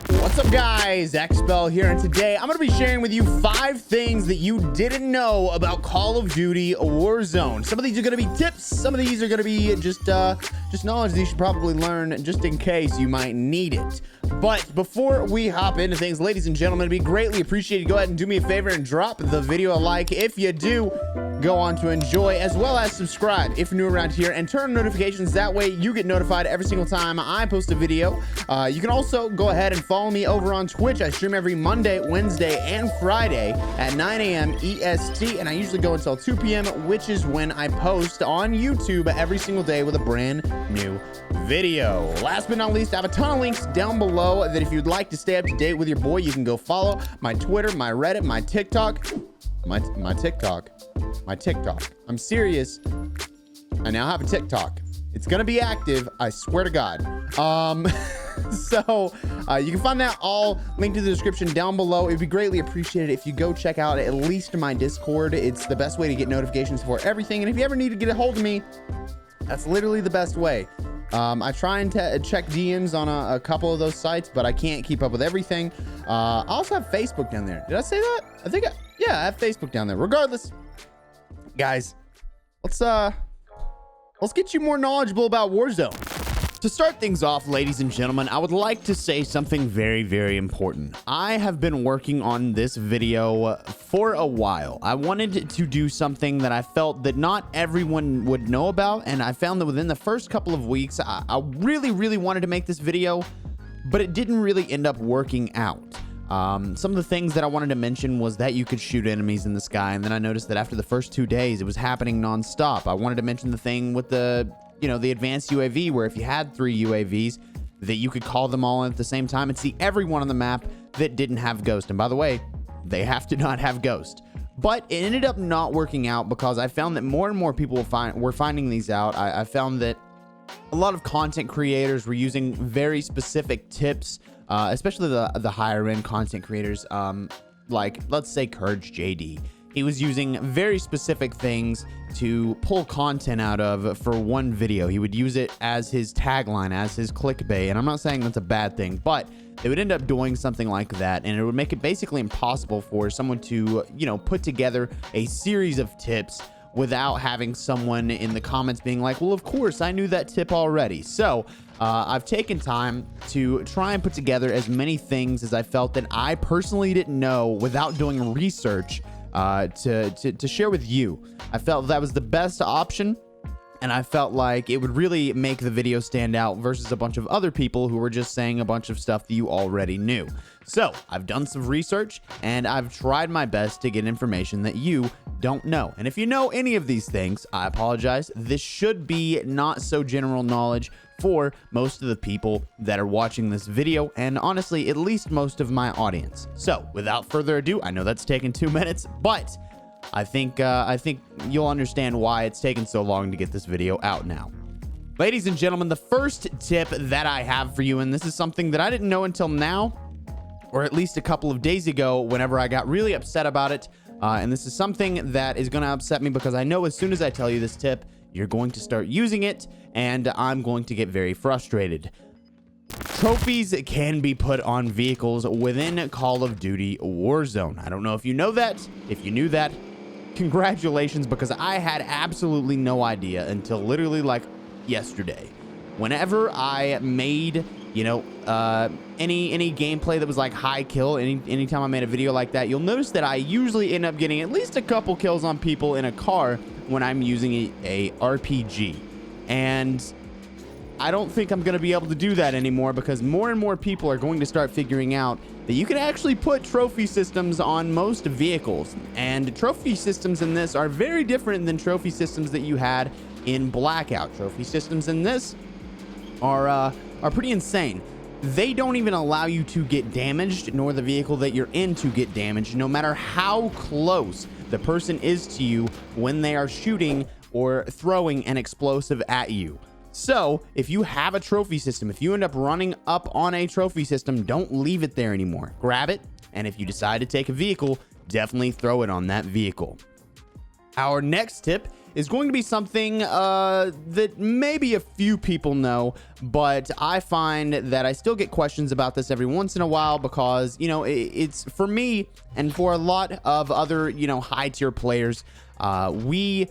What's up, guys? Expel here, and today I'm going to be sharing with you 5 things that you didn't know about Call of Duty Warzone. Some of these are going to be tips, some of these are going to be just knowledge that you should probably learn just in case you might need it. But before we hop into things, ladies and gentlemen, it'd be greatly appreciated. Go ahead and do me a favor and drop the video a like. If you do, go on to enjoy, as well as subscribe if you're new around here, and turn on notifications. That way you get notified every single time I post a video. You can also go ahead and follow me over on Twitch. I stream every Monday, Wednesday, and Friday at 9 a.m. EST, and I usually go until 2 p.m., which is when I post on YouTube every single day with a brand new video. Last but not least, I have a ton of links down below that if you'd like to stay up to date with your boy, you can go follow my Twitter, my Reddit, my TikTok. My TikTok. I'm serious. I now have a TikTok. It's gonna be active, I swear to God. So you can find that all linked in the description down below. It'd be greatly appreciated if you go check out at least my Discord. It's the best way to get notifications for everything, and if you ever need to get a hold of me, that's literally the best way. I try and check DMs on a couple of those sites, but I can't keep up with everything. I also have Facebook down there. Did I say that? I think yeah, I have Facebook down there. Regardless, guys, let's get you more knowledgeable about Warzone. To start things off, ladies and gentlemen, I would like to say something very, very important. I have been working on this video for a while. I wanted to do something that I felt that not everyone would know about, and I found that within the first couple of weeks, I really, really wanted to make this video, but it didn't really end up working out. Some of the things that I wanted to mention was that you could shoot enemies in the sky, and then I noticed that after the first 2 days, it was happening nonstop. I wanted to mention the thing with the advanced UAV, where if you had 3 UAVs, that you could call them all in at the same time and see everyone on the map that didn't have Ghost. And by the way, they have to not have Ghost. But it ended up not working out because I found that more and more people were finding these out. I found that a lot of content creators were using very specific tips, especially the higher end content creators, like let's say Courage JD. He was using very specific things to pull content out of for one video. He would use it as his tagline, as his clickbait, and I'm not saying that's a bad thing, but they would end up doing something like that, and it would make it basically impossible for someone to, put together a series of tips without having someone in the comments being like, well, of course, I knew that tip already. So I've taken time to try and put together as many things as I felt that I personally didn't know without doing research to share with you. I felt that was the best option, and I felt like it would really make the video stand out versus a bunch of other people who were just saying a bunch of stuff that you already knew. So I've done some research, and I've tried my best to get information that you don't know. And if you know any of these things, I apologize. This should be not so general knowledge for most of the people that are watching this video, and honestly, at least most of my audience. So without further ado, I know that's taken 2 minutes, but I think you'll understand why it's taken so long to get this video out now. Ladies and gentlemen, the first tip that I have for you, and this is something that I didn't know until now, or at least a couple of days ago whenever I got really upset about it, and this is something that is going to upset me because I know as soon as I tell you this tip, you're going to start using it, and I'm going to get very frustrated. Trophies can be put on vehicles within Call of Duty Warzone. I don't know if you know that. If you knew that, congratulations, because I had absolutely no idea until literally like yesterday. Whenever I made, any gameplay that was like high kill, anytime I made a video like that, you'll notice that I usually end up getting at least a couple kills on people in a car when I'm using a RPG. And I don't think I'm going to be able to do that anymore because more and more people are going to start figuring out that you can actually put trophy systems on most vehicles. And trophy systems in this are very different than trophy systems that you had in Blackout. Trophy systems in this are pretty insane. They don't even allow you to get damaged, nor the vehicle that you're in to get damaged, no matter how close the person is to you when they are shooting or throwing an explosive at you. So if you have a trophy system, if you end up running up on a trophy system, don't leave it there anymore. Grab it, and if you decide to take a vehicle, definitely throw it on that vehicle. Our next tip is going to be something that maybe a few people know, but I find that I still get questions about this every once in a while because, you know, it's for me and for a lot of other, you know, high tier players, we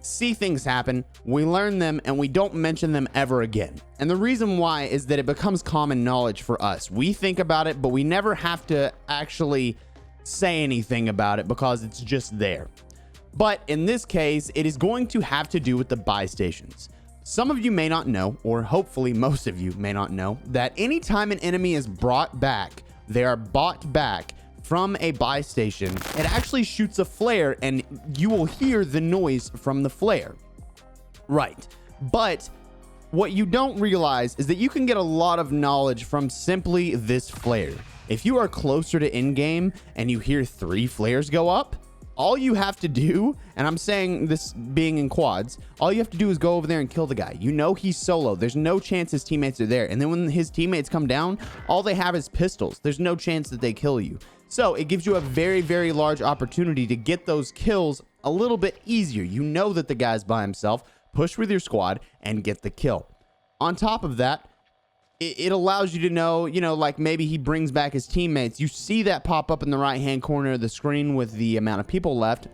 see things happen, we learn them, and we don't mention them ever again. And the reason why is that it becomes common knowledge for us. We think about it, but we never have to actually say anything about it because it's just there. But in this case, it is going to have to do with the buy stations. Some of you may not know, or hopefully most of you may not know, that anytime an enemy is brought back, they are bought back from a buy station, it actually shoots a flare and you will hear the noise from the flare. Right. But what you don't realize is that you can get a lot of knowledge from simply this flare. If you are closer to in-game and you hear 3 flares go up, all you have to do, and I'm saying this being in quads, all you have to do is go over there and kill the guy. You know he's solo. There's no chance his teammates are there. And then when his teammates come down, all they have is pistols. There's no chance that they kill you. So it gives you a very, very large opportunity to get those kills a little bit easier. You know that the guy's by himself, push with your squad and get the kill. On top of that, it allows you to know, you know, like maybe he brings back his teammates. You see that pop up in the right-hand corner of the screen with the amount of people left.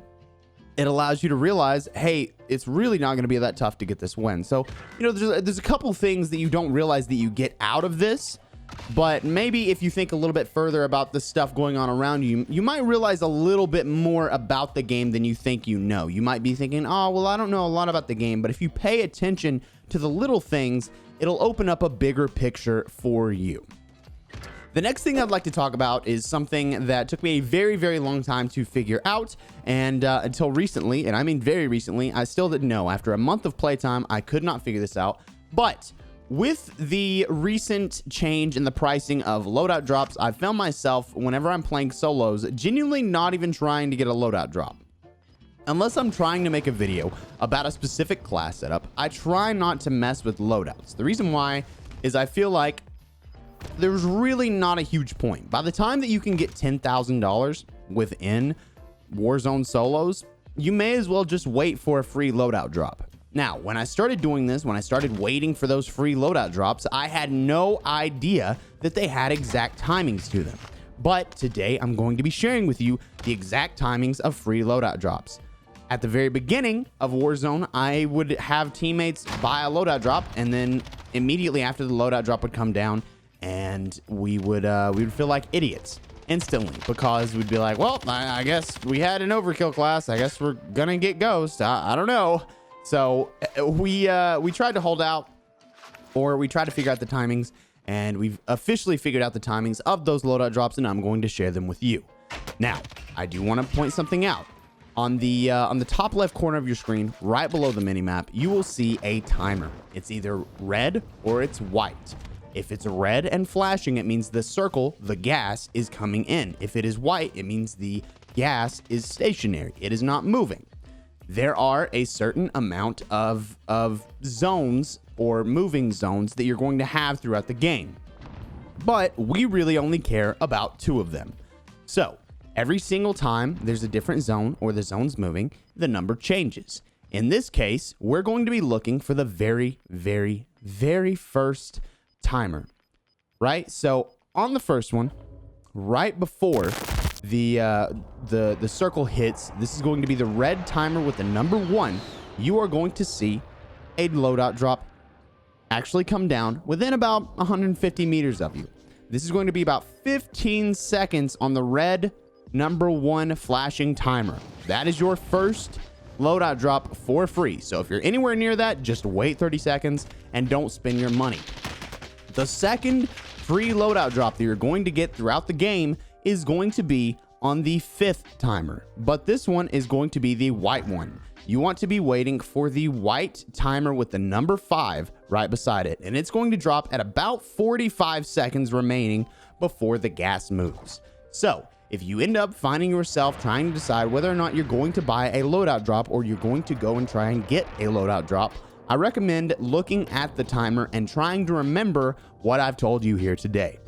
It allows you to realize, hey, it's really not going to be that tough to get this win. So, you know, there's a couple things that you don't realize that you get out of this. But maybe if you think a little bit further about the stuff going on around you, you might realize a little bit more about the game than you think you know. You might be thinking, oh, well, I don't know a lot about the game. But if you pay attention to the little things, it'll open up a bigger picture for you. The next thing I'd like to talk about is something that took me a very, very long time to figure out. And until recently, and I mean very recently, I still didn't know. After a month of playtime, I could not figure this out. But with the recent change in the pricing of loadout drops, I found myself, whenever I'm playing solos, genuinely not even trying to get a loadout drop. Unless I'm trying to make a video about a specific class setup, I try not to mess with loadouts. The reason why is I feel like there's really not a huge point. By the time that you can get $10,000 within Warzone solos, you may as well just wait for a free loadout drop. Now, when I started doing this, when I started waiting for those free loadout drops, I had no idea that they had exact timings to them. But today, I'm going to be sharing with you the exact timings of free loadout drops. At the very beginning of Warzone, I would have teammates buy a loadout drop, and then immediately after the loadout drop would come down, and we would feel like idiots instantly because we'd be like, well, I guess we had an overkill class. I guess we're gonna get ghost. I don't know. So we tried to hold out, or we tried to figure out the timings, and we've officially figured out the timings of those loadout drops, and I'm going to share them with you. Now, I do want to point something out. On the top left corner of your screen, right below the minimap, you will see a timer. It's either red or it's white. If it's red and flashing, it means the circle, the gas, is coming in. If it is white, it means the gas is stationary. It is not moving. There are a certain amount of zones or moving zones that you're going to have throughout the game. But we really only care about 2 of them. So every single time there's a different zone or the zone's moving, the number changes. In this case, we're going to be looking for the very, very, very first timer, right? So on the first one, right before the circle hits, this is going to be the red timer with the number 1. You are going to see a loadout drop actually come down within about 150 meters of you. This is going to be about 15 seconds on the red number 1 flashing timer. That is your first loadout drop for free. So if you're anywhere near that, just wait 30 seconds and don't spend your money. The second free loadout drop that you're going to get throughout the game is going to be on the 5th timer, but this one is going to be the white one. You want to be waiting for the white timer with the number 5 right beside it, and it's going to drop at about 45 seconds remaining before the gas moves. So if you end up finding yourself trying to decide whether or not you're going to buy a loadout drop or you're going to go and try and get a loadout drop, I recommend looking at the timer and trying to remember what I've told you here today.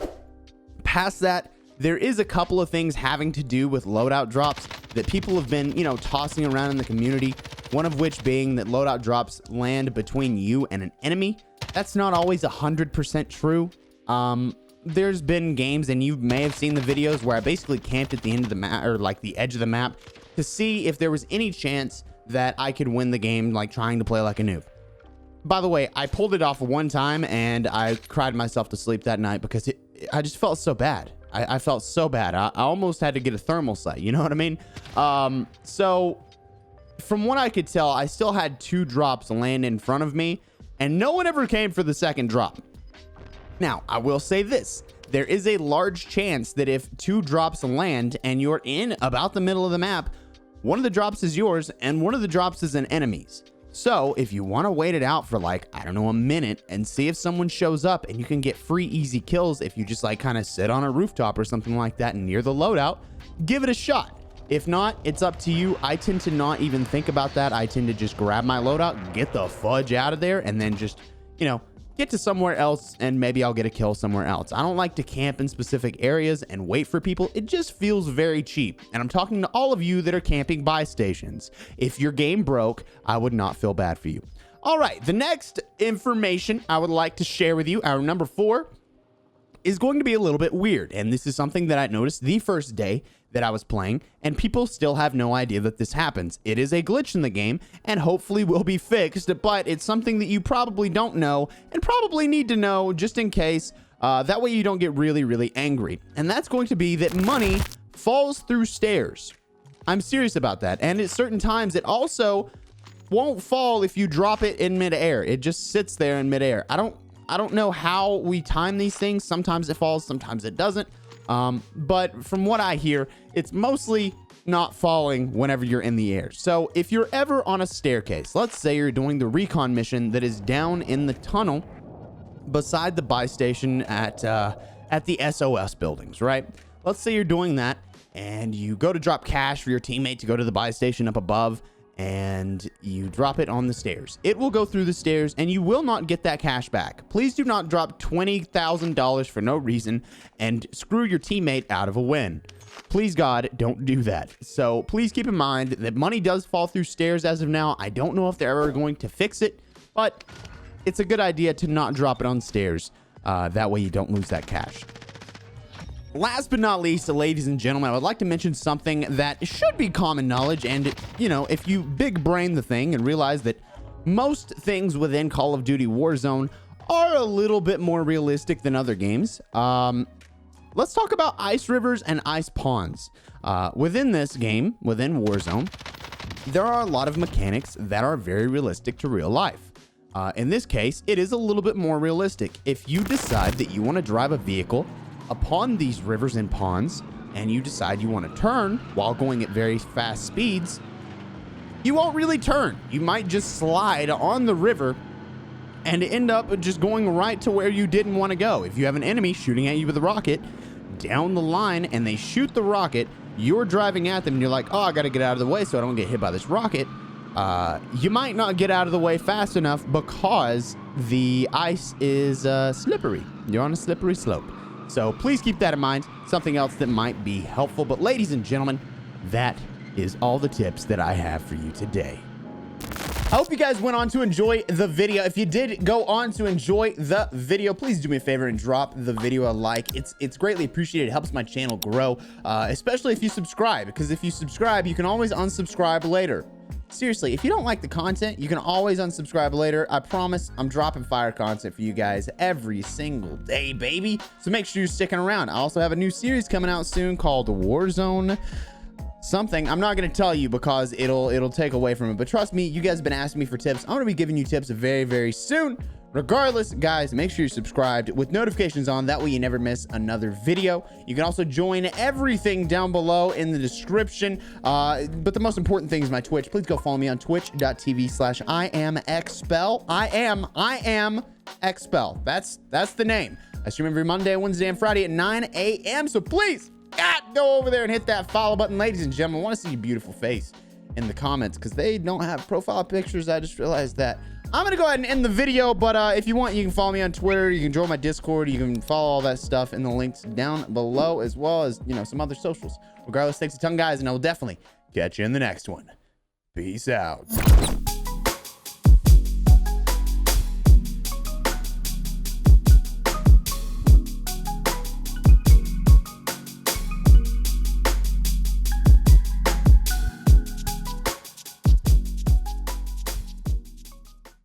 Past that, there is a couple of things having to do with loadout drops that people have been, tossing around in the community. one of which being that loadout drops land between you and an enemy. That's not always 100% true. There's been games, and you may have seen the videos, where I basically camped at the end of the map, or like the edge of the map, to see if there was any chance that I could win the game, like trying to play like a noob. By the way, I pulled it off one time, and I cried myself to sleep that night because I just felt so bad. I felt so bad. I almost had to get a thermal sight. You know what I mean? So from what I could tell, I still had 2 drops land in front of me, and no one ever came for the second drop. Now, I will say this. There is a large chance that if 2 drops land and you're in about the middle of the map, one of the drops is yours and one of the drops is an enemy's. So if you want to wait it out for like, I don't know, a minute and see if someone shows up, and you can get free easy kills if you just like kind of sit on a rooftop or something like that near the loadout, give it a shot. If not, it's up to you. I tend to not even think about that. I tend to just grab my loadout, get the fudge out of there, and then just, you know, get to somewhere else, and maybe I'll get a kill somewhere else. I don't like to camp in specific areas and wait for people. It just feels very cheap. And I'm talking to all of you that are camping buy stations. If your game broke, I would not feel bad for you. All right, the next information I would like to share with you, our number 4, is going to be a little bit weird. And this is something that I noticed the first day that I was playing, and people still have no idea that this happens. It is a glitch in the game, and hopefully will be fixed, but it's something that you probably don't know and probably need to know just in case. That way you don't get really, really angry. And that's going to be that money falls through stairs. I'm serious about that. And at certain times, it also won't fall if you drop it in midair. It just sits there in midair. I don't know how we time these things. Sometimes it falls, sometimes it doesn't. But from what I hear, it's mostly not falling whenever you're in the air. So if you're ever on a staircase, let's say you're doing the recon mission that is down in the tunnel beside the buy station at the SOS buildings, right? Let's say you're doing that and you go to drop cash for your teammate to go to the buy station up above, and you drop it on the stairs. It will go through the stairs and you will not get that cash back. Please do not drop $20,000 for no reason and screw your teammate out of a win. Please, God, don't do that. So please keep in mind that money does fall through stairs as of now. I don't know if they're ever going to fix it, but it's a good idea to not drop it on stairs. That way you don't lose that cash. Last but not least, ladies and gentlemen, I would like to mention something that should be common knowledge. And, you know, if you big brain the thing and realize that most things within Call of Duty Warzone are a little bit more realistic than other games, let's talk about ice rivers and ice ponds. Within this game, within Warzone, there are a lot of mechanics that are very realistic to real life. In this case, it is a little bit more realistic. If you decide that you want to drive a vehicle upon these rivers and ponds, and you decide you want to turn while going at very fast speeds, you won't really turn. You might just slide on the river and end up just going right to where you didn't want to go. If you have an enemy shooting at you with a rocket down the line and they shoot the rocket, you're driving at them and you're like, oh, I got to get out of the way so I don't get hit by this rocket. You might not get out of the way fast enough because the ice is slippery. You're on a slippery slope. So please keep that in mind. Something else that might be helpful. But ladies and gentlemen, that is all the tips that I have for you today. I hope you guys went on to enjoy the video. If you did go on to enjoy the video, please do me a favor and drop the video a like. It's greatly appreciated. It helps my channel grow, especially if you subscribe, because if you subscribe, you can always unsubscribe later. Seriously, if you don't like the content, you can always unsubscribe later. I promise I'm dropping fire content for you guys every single day, baby. So make sure you're sticking around. I also have a new series coming out soon called Warzone something. I'm not going to tell you because it'll take away from it. But trust me, you guys have been asking me for tips. I'm going to be giving you tips very, very soon. Regardless, guys, make sure you're subscribed with notifications on. That way you never miss another video. You can also join everything down below in the description. But the most important thing is my Twitch. Please go follow me on twitch.tv/iamexpel. I am Expel. That's the name. I stream every Monday, Wednesday, and Friday at 9 a.m. So please, go over there and hit that follow button. Ladies and gentlemen, I want to see your beautiful face in the comments because they don't have profile pictures. I just realized that. I'm going to go ahead and end the video, but if you want, you can follow me on Twitter. You can join my Discord. You can follow all that stuff in the links down below, as well as, you know, some other socials. Regardless, thanks a ton, guys, and I will definitely catch you in the next one. Peace out.